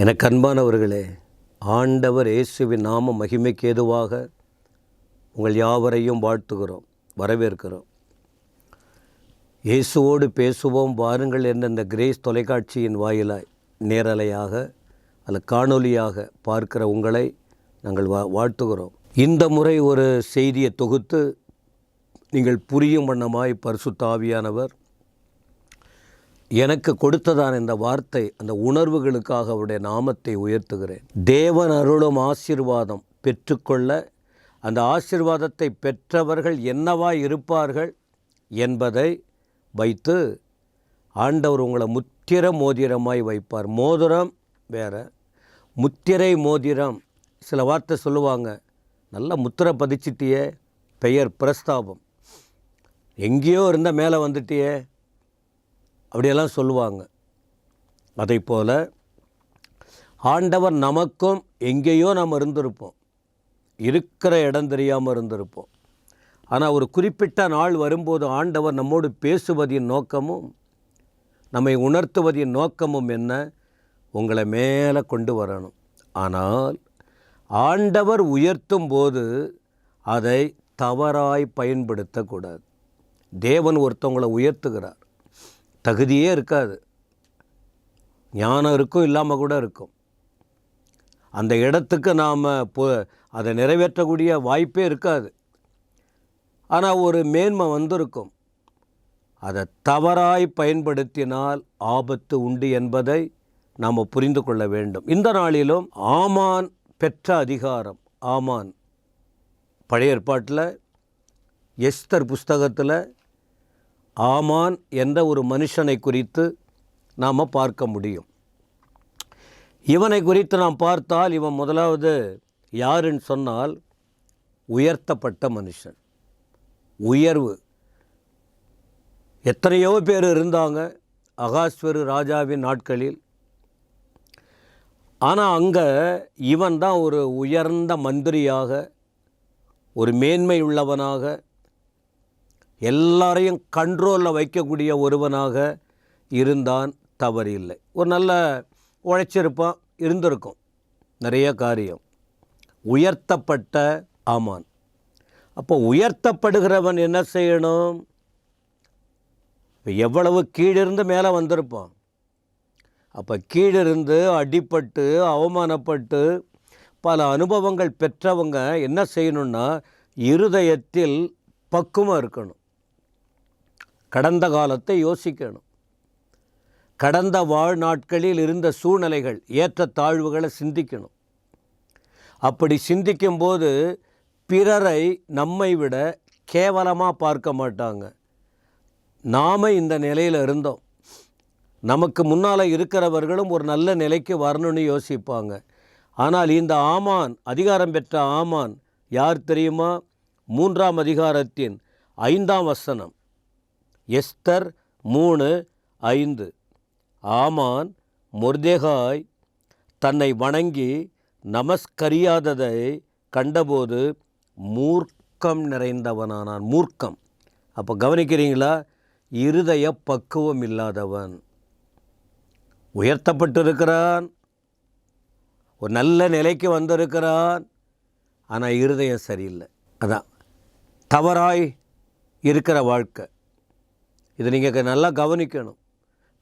எனக்கு அன்பானவர்களே, ஆண்டவர் இயேசுவின் நாம மகிமைக்கு ஏதுவாக உங்கள் யாவரையும் வாழ்த்துகிறோம், வரவேற்கிறோம். இயேசுவோடு பேசுவோம் வாருங்கள் என்ற இந்த கிரேஸ் தொலைக்காட்சியின் வாயிலாய் நேரலையாக அல்ல காணொலியாக பார்க்கிற உங்களை நாங்கள் வாழ்த்துகிறோம். இந்த முறை ஒரு செய்தியை தொகுத்து நீங்கள் புரியும் வண்ணமாய் பரிசுத்த ஆவியானவர் எனக்கு கொடுத்ததான இந்த வார்த்தை, அந்த உணர்வுகளுக்காக அவருடைய நாமத்தை உயர்த்துகிறேன். தேவன் அருளும் ஆசீர்வாதம் பெற்றுக்கொள்ள அந்த ஆசீர்வாதத்தை பெற்றவர்கள் என்னவாய் இருப்பார்கள் என்பதை வைத்து ஆண்டவர் உங்களை முத்திர மோதிரமாய் வைப்பார். மோதிரம் வேறு, முத்திரை மோதிரம். சில வார்த்தை சொல்லுவாங்க, நல்லா முத்திரை பதிச்சிட்டியே, பெயர் பிரஸ்தாபம், எங்கேயோ இருந்தால் மேலே வந்துட்டியே, அப்படியெல்லாம் சொல்லுவாங்க. அதை போல் ஆண்டவர் நமக்கும் எங்கேயோ நாம் இருந்திருப்போம், இருக்கிற இடம் தெரியாமல் இருந்திருப்போம். ஆனால் ஒரு குறிப்பிட்ட நாள் வரும்போது ஆண்டவர் நம்மோடு பேசுவதின் நோக்கமும் நம்மை உணர்த்துவதின் நோக்கமும் என்ன? உங்களை மேலே கொண்டு வரணும். ஆனால் ஆண்டவர் உயர்த்தும் போது அதை தவறாய் பயன்படுத்தக்கூடாது. தேவன் ஒருத்தவங்களை உயர்த்துகிறார், தகுதியே இருக்காது, ஞானம் இருக்கும், இல்லாமல் கூட இருக்கும். அந்த இடத்துக்கு நாம் அதை நிறைவேற்றக்கூடிய வாய்ப்பே இருக்காது. ஆனால் ஒரு மேன்மை வந்திருக்கும். அதை தவறாய் பயன்படுத்தினால் ஆபத்து உண்டு என்பதை நாம் புரிந்து கொள்ள வேண்டும். இந்த நாளிலும் ஆமான் பெற்ற அதிகாரம். ஆமான் பழைய ஏற்பாட்டில் எஸ்தர் புஸ்தகத்தில் ஆமான் என்ற ஒரு மனுஷனை குறித்து நாம் பார்க்க முடியும். இவனை குறித்து நாம் பார்த்தால் இவன் முதலாவது யாருன்னு சொன்னால் உயர்த்தப்பட்ட மனுஷன். உயர்வு. எத்தனையோ பேர் இருந்தாங்க அகாஸ்வரு ராஜாவின் நாட்களில். ஆனால் அங்கே இவன் தான் ஒரு உயர்ந்த மந்திரியாக, ஒரு மேன்மை உள்ளவனாக, எல்லாரையும் கண்ட்ரோலில் வைக்கக்கூடிய ஒருவனாக இருந்தான். தவறு இல்லை. ஒரு நல்ல உழைச்சிருப்பான், இருந்திருக்கும் நிறைய காரியம். உயர்த்தப்பட்ட ஆமான். அப்போ உயர்த்தப்படுகிறவன் என்ன செய்யணும்? எவ்வளவு கீழிருந்து மேலே வந்திருப்பான். அப்போ கீழிருந்து அடிப்பட்டு அவமானப்பட்டு பல அனுபவங்கள் பெற்றவங்க என்ன செய்யணும்னா, இருதயத்தில் பக்குவம் இருக்கணும். கடந்த காலத்தை யோசிக்கணும். கடந்த வாழ்நாட்களில் இருந்த சூழ்நிலைகள், ஏற்ற தாழ்வுகளை சிந்திக்கணும். அப்படி சிந்திக்கும்போது பிறரை நம்மை விட கேவலமாக பார்க்க மாட்டாங்க. நாம் இந்த நிலையில் இருந்தோம், நமக்கு முன்னால் இருக்கிறவர்களும் ஒரு நல்ல நிலைக்கு வரணும்னு யோசிப்பாங்க. ஆனால் இந்த ஆமான், அதிகாரம் பெற்ற ஆமான் யார் தெரியுமா? 3ஆம் அதிகாரத்தின் 5ஆம் வசனம், எஸ்தர் 3:5. ஆமான் மொர்தெகாய் தன்னை வணங்கி நமஸ்கரியாததை கண்டபோது மூர்க்கம் நிறைந்தவனானான். மூர்க்கம். அப்போ கவனிக்கிறீங்களா? இருதய பக்குவம் இல்லாதவன். உயர்த்தப்பட்டிருக்கிறான், ஒரு நல்ல நிலைக்கு வந்திருக்கிறான், ஆனால் இருதயம் சரியில்லை. அதான் தவறாய் இருக்கிற வாழ்க்கை. இதை நீங்கள் நல்லா கவனிக்கணும்.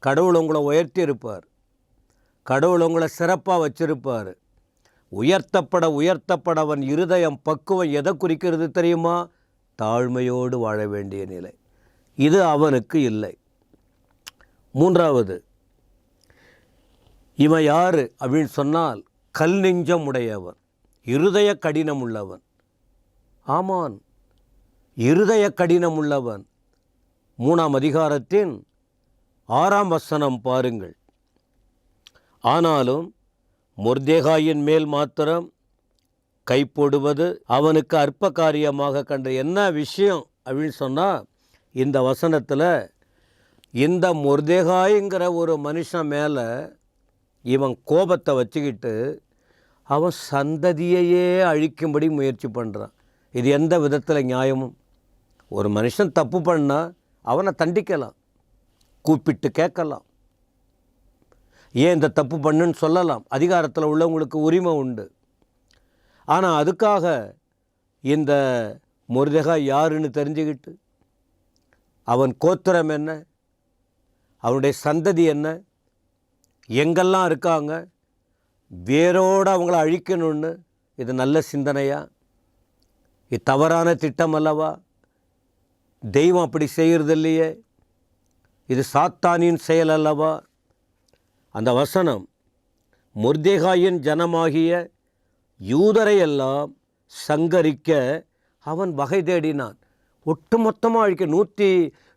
கடவுள் உங்களை உயர்த்தி இருப்பார், கடவுள் உங்களை சிறப்பாக வச்சிருப்பார். உயர்த்தப்படவன் இருதயம் பக்குவம் எதை குறிக்கிறது தெரியுமா? தாழ்மையோடு வாழ வேண்டிய நிலை. இது அவனுக்கு இல்லை. 3வது, இவன் யார் அப்படின்னு சொன்னால் கல் நெஞ்சம் உடையவன், இருதய கடினம் உள்ளவன். ஆமான் இருதய கடினம் உள்ளவன். 3ஆம் அதிகாரத்தின் 6ஆம் வசனம் பாருங்கள். ஆனாலும் மொர்தெகாயின் மேல் மாத்திரம் கைப்போடுவது அவனுக்கு அற்ப காரியமாக கண்ட. என்ன விஷயம் அப்படின்னு சொன்னால், இந்த வசனத்தில் இந்த மொர்தெகாய்ங்கிற ஒரு மனுஷன் மேலே இவன் கோபத்தை வச்சுக்கிட்டு அவன் சந்ததியையே அழிக்கும்படி முயற்சி பண்ணுறான். இது எந்த விதத்தில் நியாயமும்? ஒரு மனுஷன் தப்பு பண்ணால் அவனை தண்டிக்கலாம், கூப்பிட்டு கேட்கலாம். ஏன் இந்த தப்பு பண்ணுன்னு சொல்லலாம், அதிகாரத்தில் உள்ளவங்களுக்கு உரிமை உண்டு. ஆனால் அதுக்காக இந்த மொர்தெகாய் யாருன்னு தெரிஞ்சுக்கிட்டு, அவன் கோத்திரம் என்ன, அவனுடைய சந்ததி என்ன, எங்கெல்லாம் இருக்காங்க, வேரோடு அவங்கள அழிக்கணும்னு, இது நல்ல சிந்தனையா? இது தவறான திட்டம் அல்லவா? தெய்வம் அப்படி செய்கிறது இல்லையே, இது சாத்தானின் செயல் அல்லவா? அந்த வசனம் மொர்தெகாயின் ஜனமாகிய யூதரையெல்லாம் சங்கரிக்க அவன் வகை தேடினான். ஒட்டுமொத்தமாக அழிக்க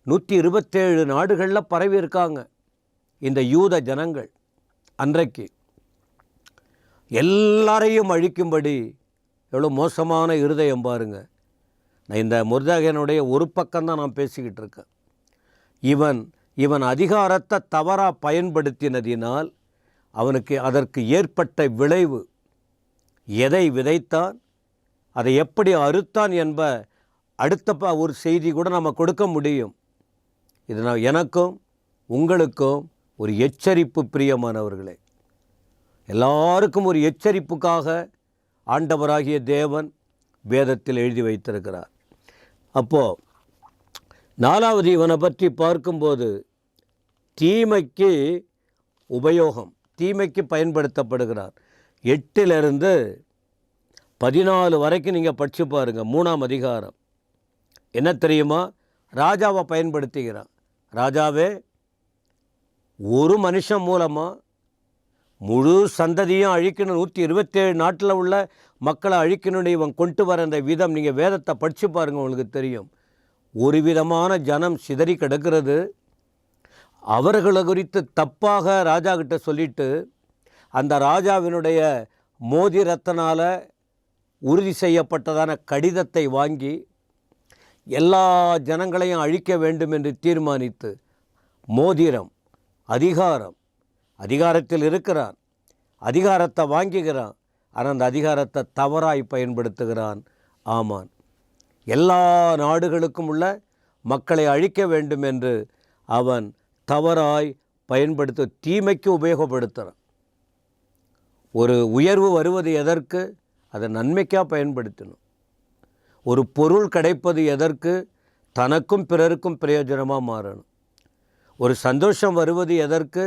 127 நாடுகளில் பரவி இருக்காங்க இந்த யூத ஜனங்கள். அன்றைக்கு எல்லாரையும் அழிக்கும்படி எவ்வளோ மோசமான இருதயம் பாருங்க. நான் இந்த மொர்தெகாயினுடைய ஒரு பக்கம்தான் நான் பேசிக்கிட்டு இருக்கேன். இவன் அதிகாரத்தை தவறாக பயன்படுத்தினதினால் அவனுக்கு அதற்கு ஏற்பட்ட விளைவு, எதை விதைத்தான், அதை எப்படி அறுத்தான் என்ப அடுத்த ஒரு செய்தி கூட நம்ம கொடுக்க முடியும். இது நான் எனக்கும் உங்களுக்கும் ஒரு எச்சரிப்பு, பிரியமானவர்களே. எல்லாருக்கும் ஒரு எச்சரிப்புக்காக ஆண்டவராகிய தேவன் வேதத்தில் எழுதி வைத்திருக்கிறார். அப்போது 4வது இவனை பற்றி பார்க்கும்போது தீமைக்கு உபயோகம், தீமைக்கு பயன்படுத்தப்படுகிறார். 8லிருந்து 14 வரைக்கும் நீங்கள் படித்து பாருங்கள். 3ஆம் அதிகாரம் என்ன தெரியுமா? ராஜாவை பயன்படுத்துகிறான். ராஜாவே, ஒரு மனுஷன் மூலமாக முழு சந்ததியும் அழிக்கணும், 127 நாட்டில் உள்ள மக்களை அழிக்கணும்னு இவன் கொண்டு வர அந்த விதம் நீங்கள் வேதத்தை படித்து பாருங்கள், உங்களுக்கு தெரியும். ஒரு விதமான ஜனம் சிதறி கிடக்கிறது. அவர்களை குறித்து தப்பாக ராஜா கிட்ட சொல்லிட்டு அந்த ராஜாவினுடைய மோதிரத்தினால் உறுதி செய்யப்பட்டதான கடிதத்தை வாங்கி எல்லா ஜனங்களையும் அழிக்க வேண்டும் என்று தீர்மானித்து, மோதிரம் அதிகாரத்தில் இருக்கிறான், அதிகாரத்தை வாங்குகிறான். ஆனால் அந்த அதிகாரத்தை தவறாய் பயன்படுத்துகிறான் ஆமான். எல்லா நாடுகளுக்கும் உள்ள மக்களை அழிக்க வேண்டும் என்று அவன் தவறாய் பயன்படுத்த, தீமைக்கு உபயோகப்படுத்துகிறான். ஒரு உயர்வு வருவது எதற்கு? அதை நன்மைக்காக பயன்படுத்தணும். ஒரு பொருள் கிடைப்பது எதற்கு? தனக்கும் பிறருக்கும் பிரயோஜனமாக மாறணும். ஒரு சந்தோஷம் வருவது எதற்கு?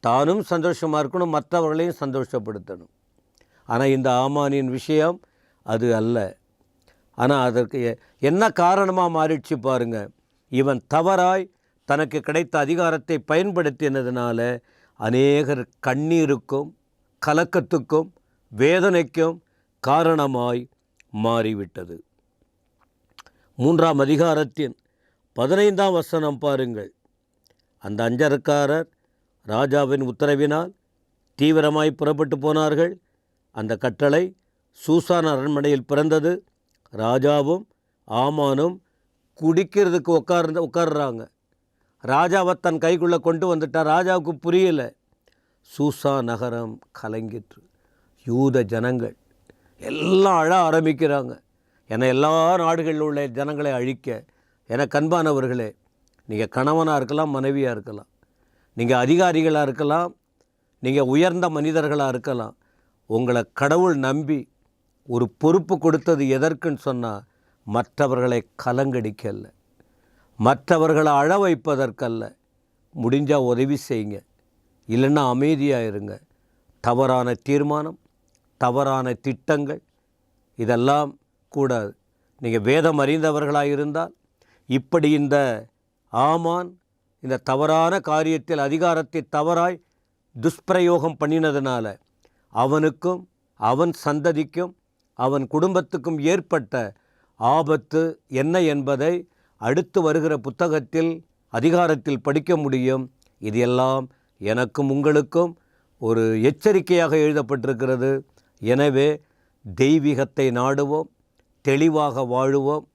தானும் சந்தோஷமாக இருக்கணும், மற்றவர்களையும் சந்தோஷப்படுத்தணும். ஆனால் இந்த ஆமானின் விஷயம் அது அல்ல. ஆனால் அதற்கு என்ன காரணமாக மாறிடுச்சு பாருங்கள். இவன் தவறாய் தனக்கு கிடைத்த அதிகாரத்தை பயன்படுத்தினதுனால அநேகர் கண்ணீருக்கும் கலக்கத்துக்கும் வேதனைக்கும் காரணமாய் மாறிவிட்டது. 3ஆம் அதிகாரத்தின் 15ஆம் வசனம் பாருங்கள். அந்த அஞ்சரக்காரர் ராஜாவின் உத்தரவினால் தீவிரமாய் புறப்பட்டு போனார்கள். அந்த கட்டளை சூசான் அரண்மனையில் பிறந்தது. ராஜாவும் ஆமானும் குடிக்கிறதுக்கு உட்கார்றாங்க. ராஜாவை தன் கைக்குள்ளே கொண்டு வந்துட்டார். ராஜாவுக்கு புரியலை. சூசா நகரம் கலங்கிற்று. யூத ஜனங்கள் எல்லாம் அழ ஆரம்பிக்கிறாங்க. ஏன்னா எல்லா நாடுகளில் உள்ள ஜனங்களை அழிக்க. எனக்கு அன்பானவர்களே, நீங்கள் கணவனாக இருக்கலாம், மனைவியாக இருக்கலாம், நீங்கள் அதிகாரிகளாக இருக்கலாம், நீங்கள் உயர்ந்த மனிதர்களாக இருக்கலாம். உங்களை கடவுள் நம்பி ஒரு பொறுப்பு கொடுத்தது எதற்குன்னு சொன்னால், மற்றவர்களை கலங்கடிக்கல்ல, மற்றவர்களை அழ வைப்பதற்கல்ல. முடிஞ்சால் உதவி செய்யுங்க, இல்லைன்னா அமைதியாக இருங்க. தவறான தீர்மானம், தவறான திட்டங்கள் இதெல்லாம் கூடாது. நீங்கள் வேதம் அறிந்தவர்களாக இருந்தால் இப்படி இந்த ஆமான் இந்த தவறான காரியத்தில் அதிகாரத்தை தவறாய் துஷ்பிரயோகம் பண்ணினதுனால அவனுக்கும் அவன் சந்ததிக்கும் அவன் குடும்பத்துக்கும் ஏற்பட்ட ஆபத்து என்ன என்பதை அடுத்து வருகிற புத்தகத்தில் அதிகாரத்தில் படிக்க முடியும். இது எல்லாம் எனக்கும் உங்களுக்கும் ஒரு எச்சரிக்கையாக எழுதப்பட்டிருக்கிறது. எனவே தெய்வீகத்தை நாடுவோம், தெளிவாக வாழுவோம்,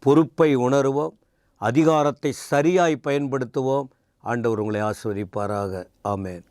பொறுப்பை உணருவோம், அதிகாரத்தை சரியாய் பயன்படுத்துவோம். ஆண்டவர் உங்களை ஆசீர்வதிப்பாராக. ஆமென்.